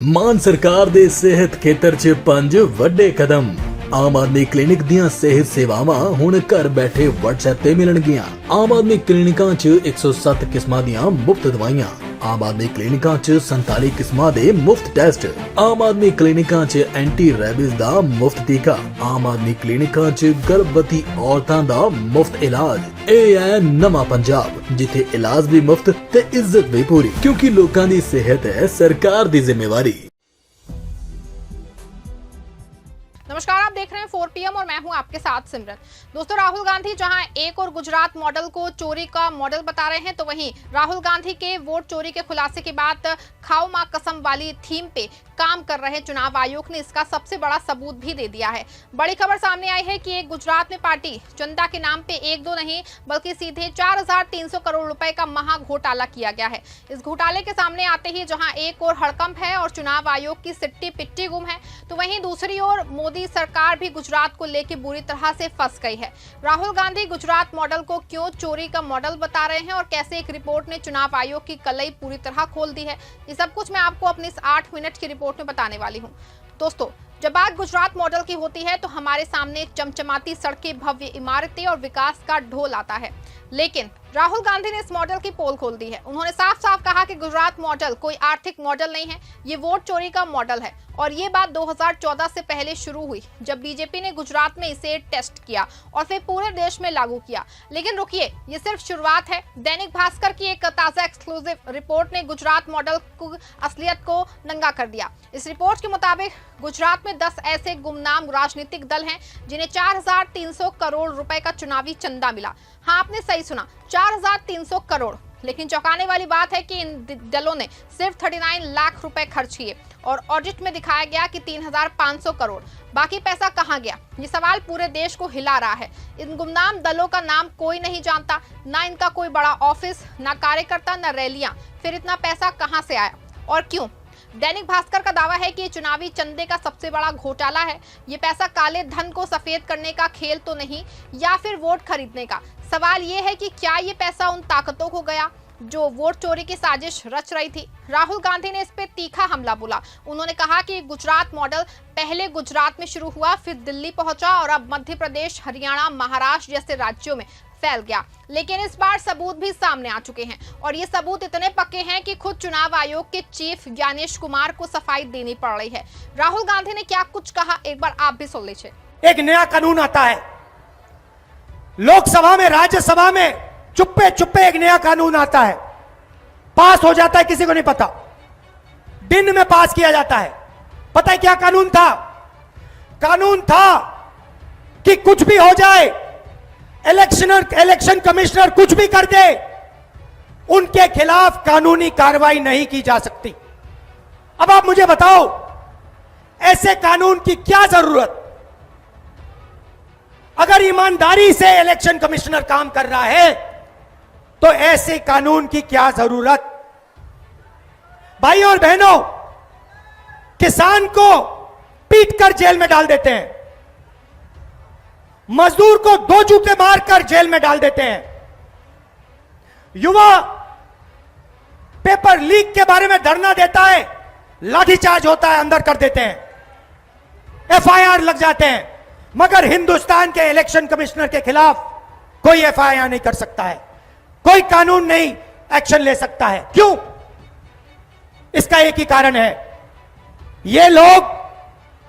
ਮਾਨ ਸਰਕਾਰ ਦੇ ਸਿਹਤ ਖੇਤਰ 'ਚ 5 ਵੱਡੇ ਕਦਮ। ਆਮ ਆਦਮੀ ਕਲੀਨਿਕ ਦੀਆਂ ਸਿਹਤ ਸੇਵਾਵਾਂ ਹੁਣ ਘਰ ਬੈਠੇ WhatsApp ਤੇ ਮਿਲਣਗੀਆਂ। ਆਮ ਆਦਮੀ ਕਲੀਨਿਕਾਂ 'ਚ 107 ਕਿਸਮਾਂ ਦੀਆਂ ਮੁਫਤ ਦਵਾਈਆਂ। ਆਮ ਆਦਮੀ ਕਲੀਨਿਕਾਂ 'ਚ 47 ਕਿਸਮਾਂ ਦੇ ਮੁਫਤ ਟੈਸਟ। ਆਮ ਆਦਮੀ ਕਲੀਨਿਕਾਂ 'ਚ ਐਂਟੀ ਰੈਬਿਸ ਦਾ ਮੁਫਤ ਟੀਕਾ। ਆਮ ਆਦਮੀ ਕਲੀਨਿਕਾਂ 'ਚ ਗਰਭਵਤੀ ਔਰਤਾਂ ਦਾ ਮੁਫਤ ਇਲਾਜ। ਇਹ ਹੈ ਨਵਾਂ ਪੰਜਾਬ, ਜਿੱਥੇ ਇਲਾਜ ਵੀ ਮੁਫਤ ਤੇ ਇੱਜ਼ਤ ਵੀ ਪੂਰੀ, ਕਿਉਂਕਿ ਲੋਕਾਂ ਦੀ ਸਿਹਤ ਹੈ सरकार ਦੀ ਜ਼ਿੰਮੇਵਾਰੀ। नमस्कार, आप देख रहे हैं 4 PM और मैं हूं आपके साथ सिमरन। दोस्तों, राहुल गांधी जहां एक और गुजरात मॉडल को चोरी का मॉडल बता रहे हैं, तो वहीं राहुल गांधी के वोट चोरी के खुलासे के बाद खाओ मां कसम वाली थीम पे काम कर रहे चुनाव आयोग ने इसका सबसे बड़ा सबूत भी दे दिया है। बड़ी खबर सामने आई है कि एक गुजरात में पार्टी चंदा के नाम पे एक दो नहीं बल्कि सीधे 4,300 करोड़ रुपए का महा घोटाला किया गया है। इस घोटाले के सामने आते ही जहां एक और हड़कंप है और चुनाव आयोग की सिट्टी पिट्टी गुम है, तो वहीं दूसरी ओर मोदी सरकार भी गुजरात को लेकर बुरी तरह से फंस गई है। राहुल गांधी गुजरात मॉडल को क्यों चोरी का मॉडल बता रहे हैं और कैसे एक रिपोर्ट ने चुनाव आयोग की कलई पूरी तरह खोल दी है, ये सब कुछ मैं आपको अपनी इस 8 मिनट की रिपोर्ट में बताने वाली हूँ। दोस्तों, जब बात गुजरात मॉडल की होती है तो हमारे सामने चमचमाती सड़कें, भव्य इमारतें और विकास का ढोल आता है, लेकिन राहुल गांधी ने इस मॉडल की पोल खोल दी है। उन्होंने साफ साफ कहा कि गुजरात मॉडल कोई आर्थिक मॉडल नहीं है, ये वोट चोरी का मॉडल है। और ये बात 2014 से पहले शुरू हुई, जब बीजेपी ने गुजरात में इसे टेस्ट किया और फिर पूरे देश में लागू किया। लेकिन रुकिए, ये सिर्फ शुरुआत है। दैनिक भास्कर की एक ताजा एक्सक्लूसिव रिपोर्ट ने गुजरात मॉडल की असलियत को नंगा कर दिया। इस रिपोर्ट के मुताबिक गुजरात में 10 ऐसे गुमनाम राजनीतिक दल हैं जिन्हें 4,300 करोड़ रुपए का चुनावी चंदा मिला। हाँ, आपने सही सुना, 4,300 करोड़। लेकिन चौंकाने वाली बात है कि इन दलों ने सिर्फ 39 लाख रुपए खर्च किए और ऑडिट में दिखाया गया कि 3,500 करोड़। बाकी पैसा कहां गया, ये सवाल पूरे देश को हिला रहा है। इन गुमनाम दलों का नाम कोई नहीं जानता, ना इनका कोई बड़ा ऑफिस, ना कार्यकर्ता, ना रैलियां। फिर इतना पैसा कहां से आया और क्यों? दैनिक भास्कर का दावा है कि ये चुनावी चंदे का सबसे बड़ा घोटाला है। ये पैसा काले धन को सफेद करने का खेल तो नहीं, या फिर वोट खरीदने का। सवाल ये है कि क्या ये पैसा उन ताकतों को गया जो वोट चोरी की साजिश रच रही थी? राहुल गांधी ने इस पे तीखा हमला बोला। उन्होंने कहा कि गुजरात मॉडल पहले गुजरात में शुरू हुआ, फिर दिल्ली पहुंचा और अब मध्य प्रदेश, हरियाणा, महाराष्ट्र जैसे राज्यों में फैल गया। लेकिन इस बार सबूत भी सामने आ चुके हैं और ये सबूत इतने पक्के हैं कि खुद चुनाव आयोग के चीफ ज्ञानेश कुमार को सफाई देनी पड़ रही है। राहुल गांधी ने क्या कुछ कहा, एक बार आप भी सुन लीजिए। एक नया कानून आता है, लोकसभा में, राज्यसभा में चुप्पे चुप्पे एक नया कानून आता है, पास हो जाता है, किसी को नहीं पता, दिन में पास किया जाता है। पता है क्या कानून था? कानून था कि कुछ भी हो जाए, इलेक्शन कमिश्नर कुछ भी कर दे, उनके खिलाफ कानूनी कार्रवाई नहीं की जा सकती। अब आप मुझे बताओ, ऐसे कानून की क्या जरूरत? अगर ईमानदारी से इलेक्शन कमिश्नर काम कर रहा है तो ऐसे कानून की क्या जरूरत? भाई और बहनों, किसान को पीटकर जेल में डाल देते हैं, मजदूर को 2 जूते मारकर जेल में डाल देते हैं, युवा पेपर लीक के बारे में धरना देता है, लाठीचार्ज होता है, अंदर कर देते हैं, FIR लग जाते हैं। मगर हिंदुस्तान के इलेक्शन कमिश्नर के खिलाफ कोई FIR नहीं कर सकता है, कोई कानून नहीं एक्शन ले सकता है। क्यों? इसका एक ही कारण है, ये लोग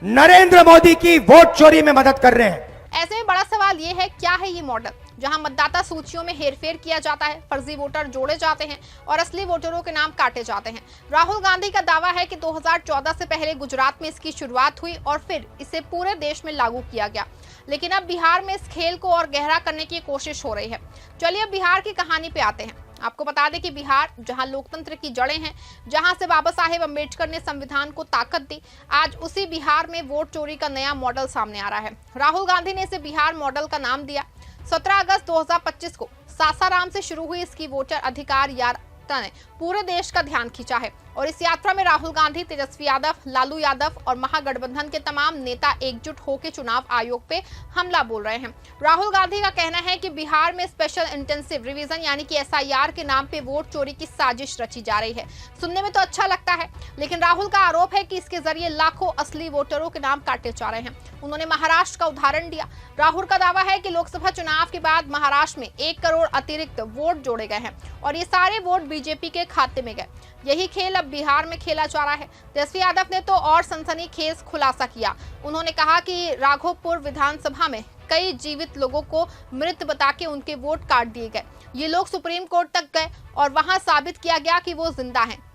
नरेंद्र मोदी की वोट चोरी में मदद कर रहे हैं। ऐसे में बड़ा सवाल ये है, क्या है ये मॉडल जहां मतदाता सूचियों में हेरफेर किया जाता है, फर्जी वोटर जोड़े जाते हैं और असली वोटरों के नाम काटे जाते हैं? राहुल गांधी का दावा है कि 2014 से पहले गुजरात में इसकी शुरुआत हुई और फिर इसे पूरे देश में लागू किया गया। लेकिन अब बिहार में इस खेल को और गहरा करने की कोशिश हो रही है। चलिए अब बिहार की कहानी पे आते हैं। आपको बता दें कि बिहार, जहां लोकतंत्र की जड़ें हैं, जहां से बाबा साहेब अम्बेडकर ने संविधान को ताकत दी, आज उसी बिहार में वोट चोरी का नया मॉडल सामने आ रहा है। राहुल गांधी ने इसे बिहार मॉडल का नाम दिया। 17 अगस्त 2025 को सासाराम से शुरू हुई इसकी वोटर अधिकार यात्रा ने पूरे देश का ध्यान खींचा है और इस यात्रा में राहुल गांधी, तेजस्वी यादव, लालू यादव और महागठबंधन के तमाम नेता एकजुट होकर चुनाव आयोग पे हमला बोल रहे हैं। राहुल गांधी का कहना है कि बिहार में स्पेशल इंटेंसिव रिवीजन यानी कि SIR के नाम पे वोट चोरी की साजिश रची जा रही है। सुनने में तो अच्छा लगता है, लेकिन राहुल का आरोप है कि इसके जरिए लाखों असली वोटरों के नाम काटे जा रहे हैं। उन्होंने महाराष्ट्र का उदाहरण दिया। राहुल का दावा है कि लोकसभा चुनाव के बाद महाराष्ट्र में 1 करोड़ अतिरिक्त वोट जोड़े गए हैं और ये सारे वोट बीजेपी के खाते में गए। यही खेल अब बिहार में खेला जा रहा है। तेजस्वी यादव ने तो और सनसनीखेज खुलासा किया। उन्होंने कहा कि राघोपुर विधानसभा में कई जीवित लोगों को मृत बता के उनके वोट काट दिए गए। ये लोग सुप्रीम कोर्ट तक गए और वहां साबित किया गया कि वो जिंदा हैं।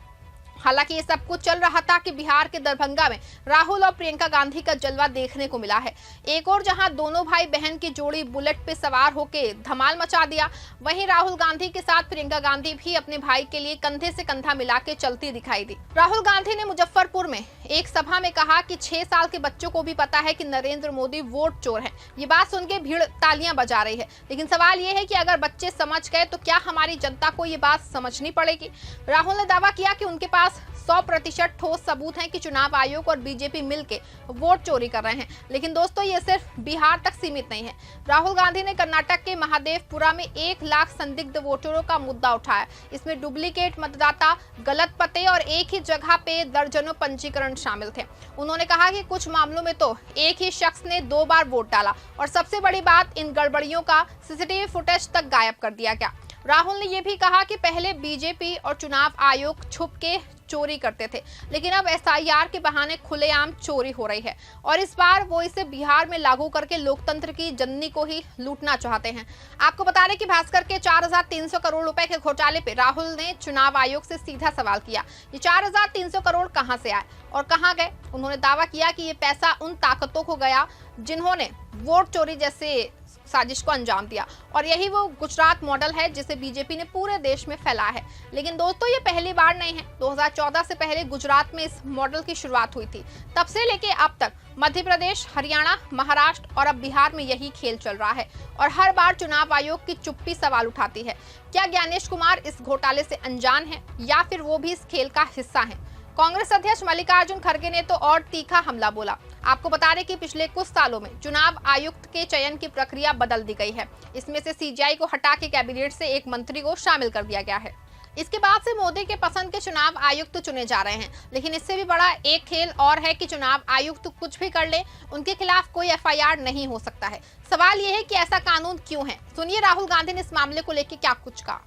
हालांकि ये सब कुछ चल रहा था कि बिहार के दरभंगा में राहुल और प्रियंका गांधी का जलवा देखने को मिला है। एक और जहां दोनों भाई बहन की जोड़ी बुलेट पे सवार होकर धमाल मचा दिया, वहीं राहुल गांधी के साथ प्रियंका गांधी भी अपने भाई के लिए कंधे से कंधा मिला के चलती दिखाई दी। राहुल गांधी ने मुजफ्फरपुर में एक सभा में कहा कि 6 साल के बच्चों को भी पता है कि नरेंद्र मोदी वोट चोर है। ये बात सुन के भीड़ तालियां बजा रही है, लेकिन सवाल ये है कि अगर बच्चे समझ गए तो क्या हमारी जनता को ये बात समझनी पड़ेगी। राहुल ने दावा किया कि उनके पास 100% ठोस सबूत हैं कि चुनाव आयोग और बीजेपी मिलकर वोट चोरी कर रहे हैं। लेकिन दोस्तों, ये सिर्फ बिहार तक सीमित नहीं है। राहुल गांधी ने कर्नाटक के महादेवपुरा में 1 लाख संदिग्ध वोटरों का मुद्दा उठाया। इसमें डुप्लीकेट मतदाता, गलत पते और एक ही जगह पे दर्जनों पंजीकरण शामिल थे। उन्होंने कहा कि कुछ मामलों में तो एक ही शख्स ने 2 बार वोट डाला और सबसे बड़ी बात, इन गड़बड़ियों का सीसीटीवी फुटेज तक गायब कर दिया गया। राहुल ने यह भी कहा कि पहले बीजेपी और चुनाव आयोग छुप के चोरी करते थे, लेकिन अब SIR के बहाने खुलेआम चोरी हो रही है और इस बार वो इसे बिहार में लागू करके लोकतंत्र की जननी को ही लूटना चाहते हैं। आपको बता दें कि भास्कर के 4,300 करोड़ रुपए के घोटाले पे राहुल ने चुनाव आयोग से सीधा सवाल किया। ये 4,300 करोड़ कहां से आए और कहां गए। उन्होंने दावा किया कि ये पैसा उन ताकतों को गया जिन्होंने वोट चोरी जैसे साजिश को अंजाम दिया और यही वो गुजरात मॉडल है जिसे बीजेपी ने पूरे देश में फैलाया है। लेकिन दोस्तों, ये पहली बार नहीं है। 2014 से पहले गुजरात में इस मॉडल की शुरुआत हुई थी। तब से लेके अब तक मध्य प्रदेश, हरियाणा, महाराष्ट्र और अब बिहार में यही खेल चल रहा है और हर बार चुनाव आयोग की चुप्पी सवाल उठाती है। क्या ज्ञानेश कुमार इस घोटाले से अनजान है या फिर वो भी इस खेल का हिस्सा है? कांग्रेस अध्यक्ष मल्लिकार्जुन खड़गे ने तो और तीखा हमला बोला। आपको बता दें कि पिछले कुछ सालों में चुनाव आयुक्त के चयन की प्रक्रिया बदल दी गई है। इसमें से CGI को हटा के कैबिनेट से एक मंत्री को शामिल कर दिया गया है। इसके बाद से मोदी के पसंद के चुनाव आयुक्त चुने जा रहे हैं। लेकिन इससे भी बड़ा एक खेल और है कि चुनाव आयुक्त कुछ भी कर ले, उनके खिलाफ कोई FIR नहीं हो सकता है। सवाल ये है कि ऐसा कानून क्यों है। सुनिए राहुल गांधी ने इस मामले को लेकर क्या कुछ कहा।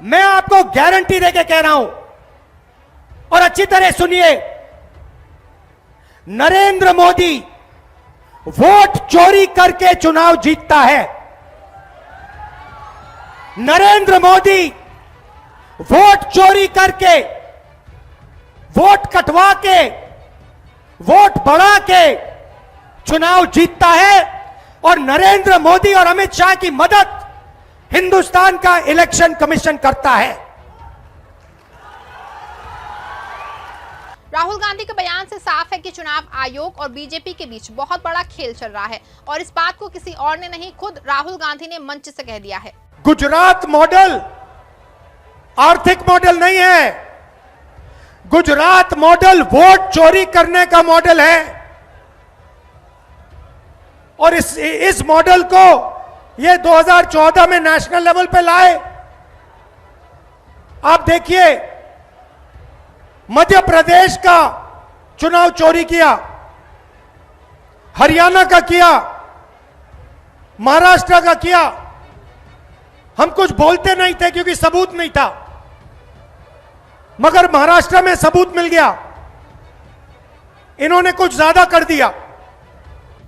मैं आपको गारंटी देके कह रहा हूं और अच्छी तरह सुनिए, नरेंद्र मोदी वोट चोरी करके चुनाव जीतता है। नरेंद्र मोदी वोट चोरी करके, वोट कटवा के, वोट बढ़ा के चुनाव जीतता है और नरेंद्र मोदी और अमित शाह की मदद हिंदुस्तान का इलेक्शन कमीशन करता है। राहुल गांधी के बयान से साफ है कि चुनाव आयोग और बीजेपी के बीच बहुत बड़ा खेल चल रहा है और इस बात को किसी और ने नहीं, खुद राहुल गांधी ने मंच से कह दिया है। गुजरात मॉडल आर्थिक मॉडल नहीं है। गुजरात मॉडल वोट चोरी करने का मॉडल है और इस मॉडल को ये 2014 में नेशनल लेवल पे लाए। आप देखिए, मध्य प्रदेश का चुनाव चोरी किया, हरियाणा का किया, महाराष्ट्र का किया। हम कुछ बोलते नहीं थे क्योंकि सबूत नहीं था, मगर महाराष्ट्र में सबूत मिल गया। इन्होंने कुछ ज्यादा कर दिया।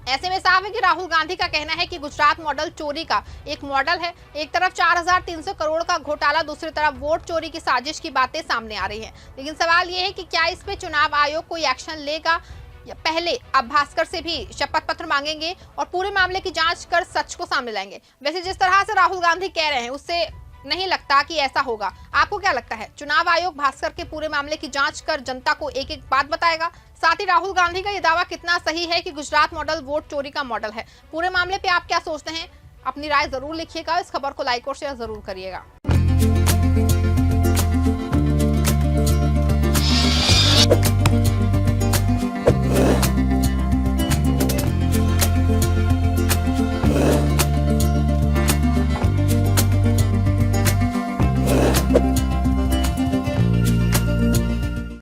ऐसे में साफ है कि राहुल गांधी का कहना है कि गुजरात मॉडल चोरी का एक मॉडल है। एक तरफ 4,300 करोड़ का घोटाला, दूसरी तरफ वोट चोरी की साजिश की बातें सामने आ रही हैं। लेकिन सवाल यह है कि क्या इस पे चुनाव आयोग कोई एक्शन लेगा या पहले अब भास्कर से भी शपथ पत्र मांगेंगे और पूरे मामले की जांच कर सच को सामने लाएंगे। वैसे जिस तरह से राहुल गांधी कह रहे हैं उससे नहीं लगता कि ऐसा होगा। आपको क्या लगता है? चुनाव आयोग भास्कर के पूरे मामले की जांच कर जनता को एक एक बात बताएगा? साथ ही राहुल गांधी का ये दावा कितना सही है कि गुजरात मॉडल वोट चोरी का मॉडल है? पूरे मामले पे आप क्या सोचते हैं? अपनी राय जरूर लिखिएगा। इस खबर को लाइक और शेयर जरूर करिएगा।